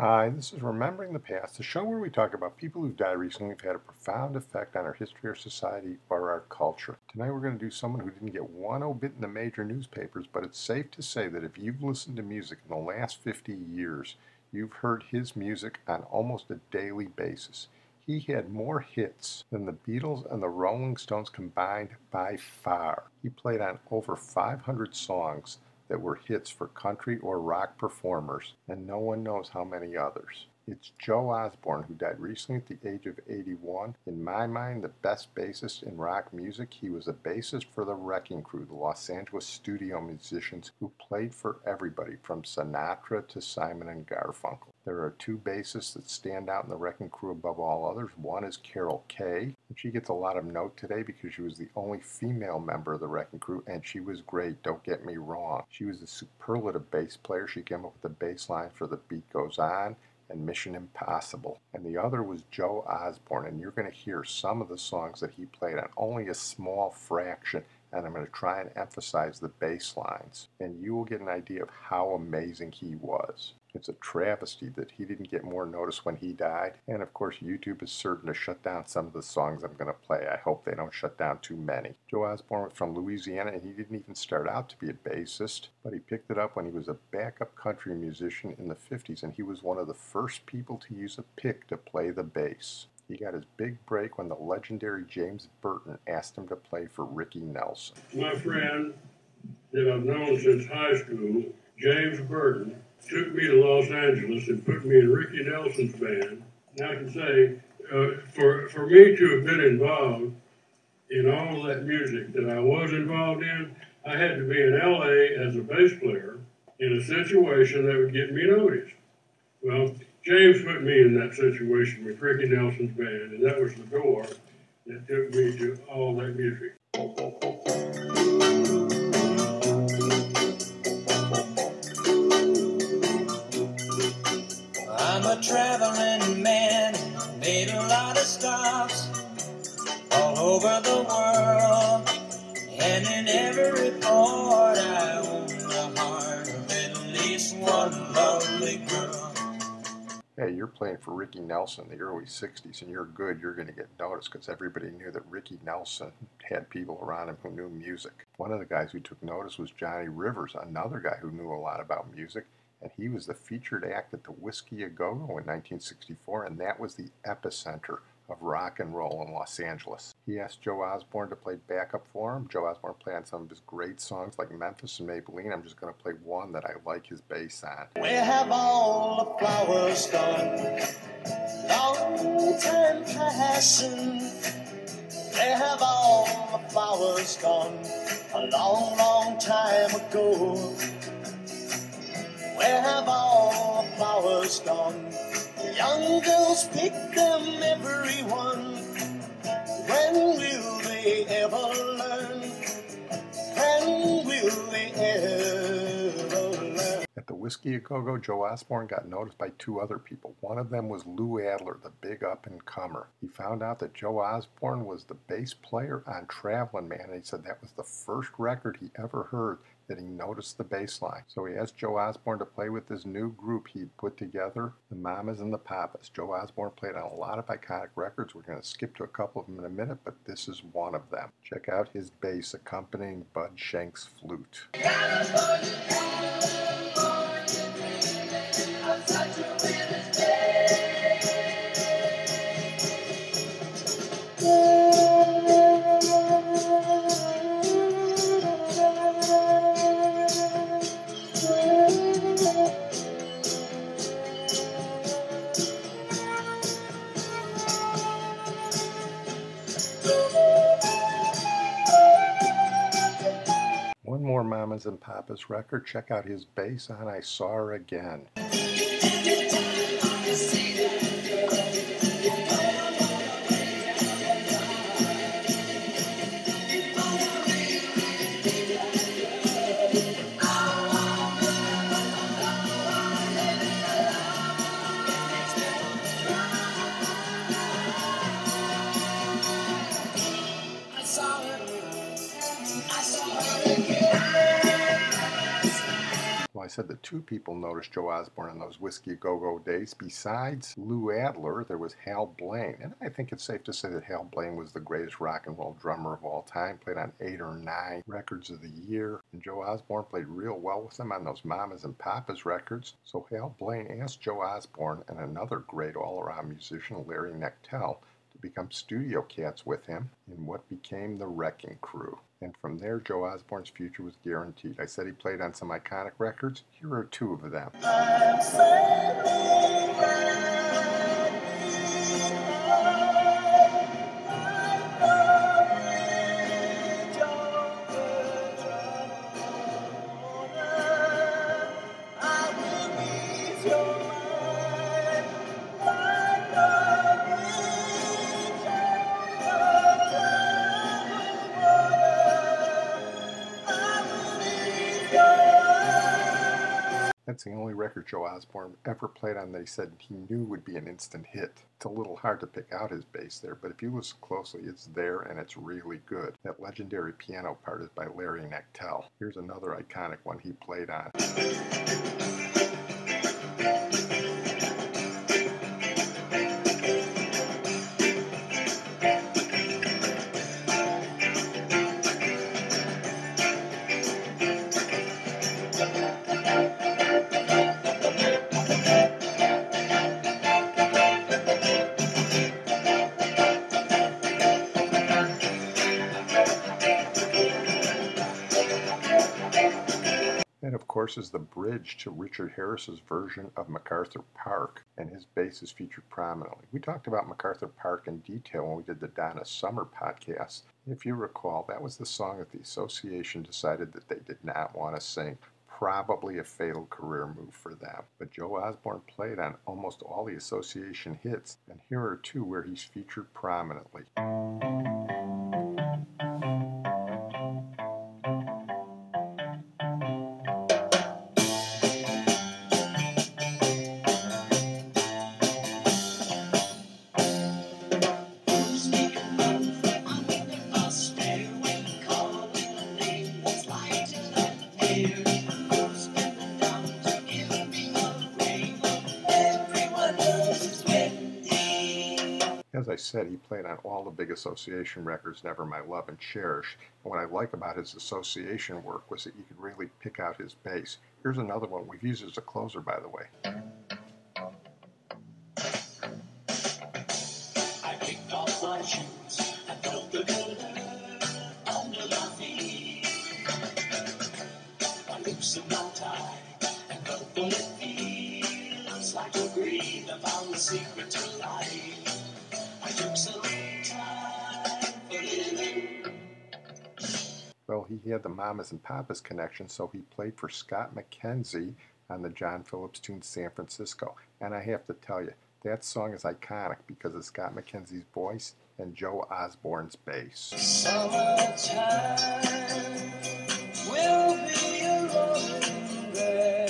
Hi, this is Remembering the Past, the show where we talk about people who died recently who've had a profound effect on our history, our society, or our culture. Tonight we're going to do someone who didn't get one obit in the major newspapers, but it's safe to say that if you've listened to music in the last 50 years, you've heard his music on almost a daily basis. He had more hits than the Beatles and the Rolling Stones combined by far. He played on over 500 songs that were hits for country or rock performers, and no one knows how many others. It's Joe Osborn, who died recently at the age of 81. In my mind, the best bassist in rock music. He was a bassist for the Wrecking Crew, the Los Angeles studio musicians who played for everybody from Sinatra to Simon and Garfunkel. There are two bassists that stand out in the Wrecking Crew above all others. One is Carol Kay, and she gets a lot of note today because she was the only female member of the Wrecking Crew, and she was great, don't get me wrong. She was a superlative bass player. She came up with the bass line for The Beat Goes On and Mission Impossible. And the other was Joe Osborn, and you're going to hear some of the songs that he played on, only a small fraction, and I'm going to try and emphasize the bass lines, and you will get an idea of how amazing he was. It's a travesty that he didn't get more notice when he died, and of course YouTube is certain to shut down some of the songs I'm going to play. I hope they don't shut down too many. Joe Osborn was from Louisiana, and he didn't even start out to be a bassist, but he picked it up when he was a backup country musician in the 50s, and he was one of the first people to use a pick to play the bass. He got his big break when the legendary James Burton asked him to play for Ricky Nelson. My friend that I've known since high school, James Burton, took me to Los Angeles and put me in Ricky Nelson's band. And I can say, for me to have been involved in all that music that I was involved in, I had to be in LA as a bass player in a situation that would get me noticed. Well, James put me in that situation with Ricky Nelson's band, and that was the door that took me to all that music. I'm a traveling man, made a lot of stops all over the world, and in every port I own the heart of at least one lovely girl. Hey, you're playing for Ricky Nelson in the early 60s, and you're good, you're going to get noticed because everybody knew that Ricky Nelson had people around him who knew music. One of the guys who took notice was Johnny Rivers, another guy who knew a lot about music, and he was the featured act at the Whiskey A Go-Go in 1964, and that was the epicenter of rock and roll in Los Angeles. He asked Joe Osborn to play backup for him. Joe Osborn played on some of his great songs like Memphis and Maybelline. I'm just going to play one that I like his bass on. Where have all the flowers gone? Long time passing. Where have all the flowers gone? A long, long time ago. Where have all the flowers gone? Young girls pick them, everyone. When will they ever learn? When will they ever learn? At the Whiskey A Go-Go, Joe Osborn got noticed by two other people. One of them was Lou Adler, the big up-and-comer. He found out that Joe Osborn was the bass player on Travellin Man, and he said that was the first record he ever heard that he noticed the bass line. So he asked Joe Osborn to play with this new group he'd put together, the Mamas and the Papas. Joe Osborn played on a lot of iconic records. We're going to skip to a couple of them in a minute, but this is one of them. Check out his bass accompanying Bud Shank's flute. One more Mamas and Papas record. Check out his bass on I Saw Her Again. said that two people noticed Joe Osborn in those Whiskey Go-Go days. Besides Lou Adler, there was Hal Blaine. And I think it's safe to say that Hal Blaine was the greatest rock and roll drummer of all time. Played on 8 or 9 records of the year. And Joe Osborn played real well with him on those Mamas and Papas records. So Hal Blaine asked Joe Osborn and another great all-around musician, Larry Knechtel, to become studio cats with him in what became the Wrecking Crew. And from there, Joe Osborn's future was guaranteed. I said he played on some iconic records. Here are 2 of them. That's the only record Joe Osborn ever played on that he said he knew would be an instant hit. It's a little hard to pick out his bass there, but if you listen closely, it's there and it's really good. That legendary piano part is by Larry Knechtel. Here's another iconic one he played on. That, of course, is the bridge to Richard Harris's version of MacArthur Park, and his bass is featured prominently. We talked about MacArthur Park in detail when we did the Donna Summer podcast. If you recall, that was the song that the association decided that they did not want to sing. Probably a fatal career move for them. But Joe Osborn played on almost all the association hits, and here are 2 where he's featured prominently. As I said, he played on all the big association records, Never My Love and Cherish. And what I like about his association work was that you could really pick out his bass. Here's another one we've used as a closer, by the way. I kicked off my shoes and felt the color under my feet. I loosened my tie and felt what it feels like to breathe. I found the secret to life. I took some time for living. Well, he had the Mamas and Papas connection, so he played for Scott McKenzie on the John Phillips tune San Francisco. And I have to tell you, that song is iconic because of Scott McKenzie's voice and Joe Osborn's bass. Summertime will be a rolling day.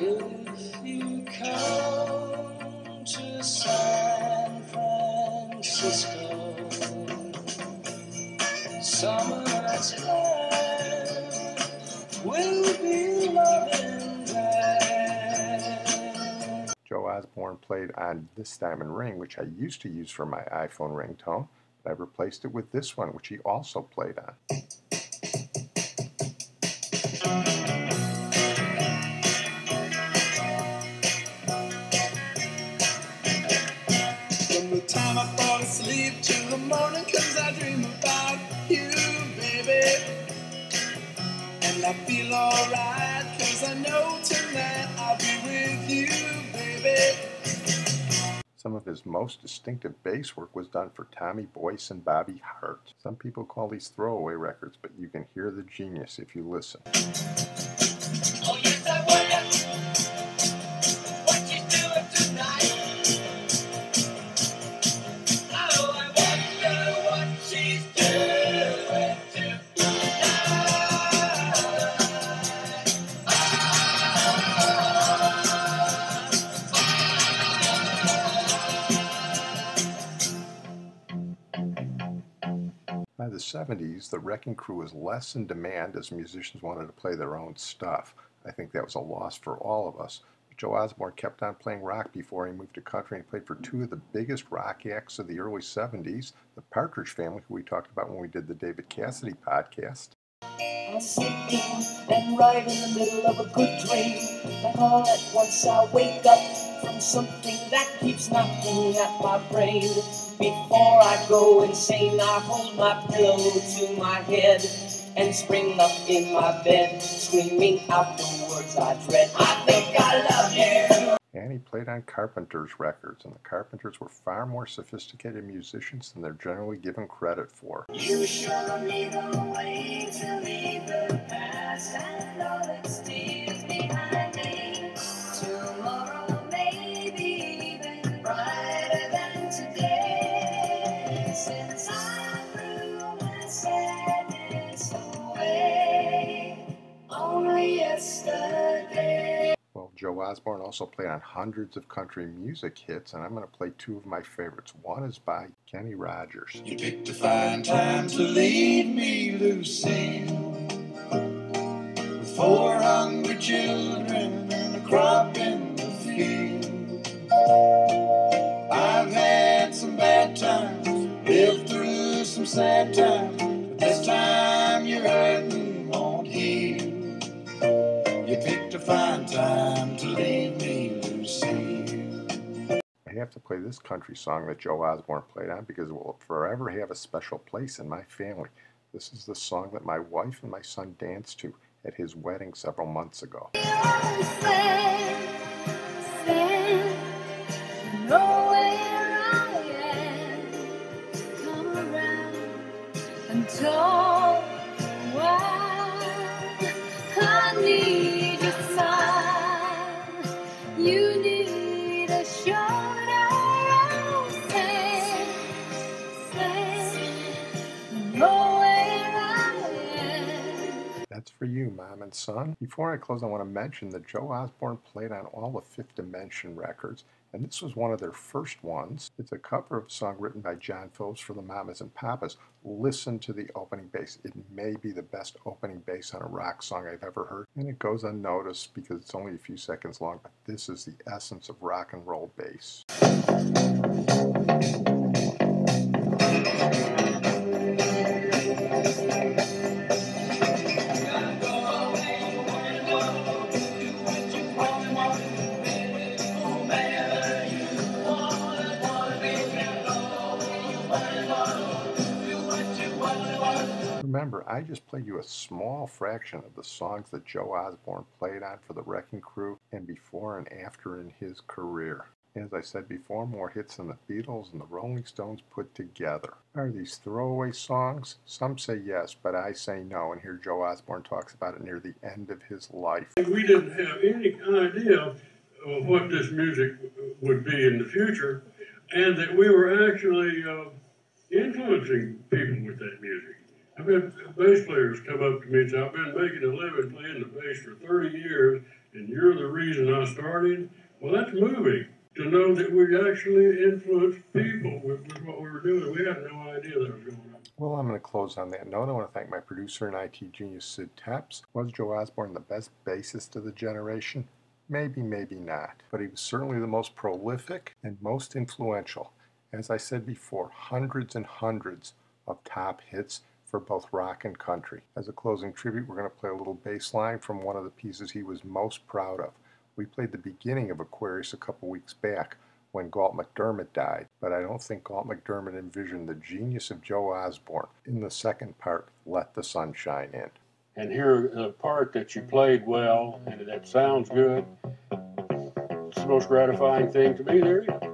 If you come to San Francisco, summertime will be loving day. Joe Osborn played on This Diamond Ring, which I used to use for my iPhone ringtone, but I replaced it with this one, which he also played on. Time I fall asleep till the morning comes, I dream about you, baby. And I feel alright, cause I know tonight I'll be with you, baby. Some of his most distinctive bass work was done for Tommy Boyce and Bobby Hart. Some people call these throwaway records, but you can hear the genius if you listen. Oh, yes, I wonder what you doing tonight. By the 70s, the Wrecking Crew was less in demand as musicians wanted to play their own stuff. I think that was a loss for all of us. But Joe Osborn kept on playing rock before he moved to country, and he played for two of the biggest rock acts of the early 70s, the Partridge Family, who we talked about when we did the David Cassidy podcast. I'm sleeping and right in the middle of a good dream. Then all at once I wake up from something that keeps knocking at my brain. Before I go insane, I hold my pillow to my head and spring up in my bed, screaming out the words I dread. I think I love you. And he played on Carpenters records, and the Carpenters were far more sophisticated musicians than they're generally given credit for. You showed me the way to leave the past and all that stays behind me. Tomorrow may be even brighter than today, since I threw my sadness away only yesterday. Well, Joe Osborn also played on hundreds of country music hits, and I'm going to play two of my favorites. One is by Kenny Rogers. You picked a fine time to leave me, Lucille, with 4 hungry children and a crop in the field. I've had some bad times, lived through some sad times, but this time you're hurting won't heal. You picked a fine time to leave me, Lucille. I have to play this country song that Joe Osborn played on because it will forever have a special place in my family. This is the song that my wife and my son danced to at his wedding several months ago. That's for you, Mom and Son. Before I close, I want to mention that Joe Osborn played on all the Fifth Dimension records, and this was one of their first ones. It's a cover of a song written by John Phillips for the Mamas and Papas. Listen to the opening bass. It may be the best opening bass on a rock song I've ever heard, and it goes unnoticed because it's only a few seconds long, but this is the essence of rock and roll bass. Remember, I just played you a small fraction of the songs that Joe Osborn played on for the Wrecking Crew and before and after in his career. As I said before, more hits than the Beatles and the Rolling Stones put together. Are these throwaway songs? Some say yes, but I say no, and here Joe Osborn talks about it near the end of his life. We didn't have any idea of what this music would be in the future, and that we were actually influencing people with that music. I've had bass players come up to me and say, I've been making a living playing the bass for 30 years, and you're the reason I started. Well, that's moving to know that we actually influenced people with what we were doing. We had no idea that was going on. Well, I'm going to close on that note. I want to thank my producer and IT genius, Sid Tepps. Was Joe Osborn the best bassist of the generation? Maybe, maybe not. But he was certainly the most prolific and most influential. As I said before, hundreds and hundreds of top hits for both rock and country. As a closing tribute, we're going to play a little bass line from one of the pieces he was most proud of. We played the beginning of Aquarius a couple weeks back when Galt McDermott died, but I don't think Galt McDermott envisioned the genius of Joe Osborn in the second part, Let the Sun Shine In. And hear the part that you played well and that sounds good. It's the most gratifying thing to me there is.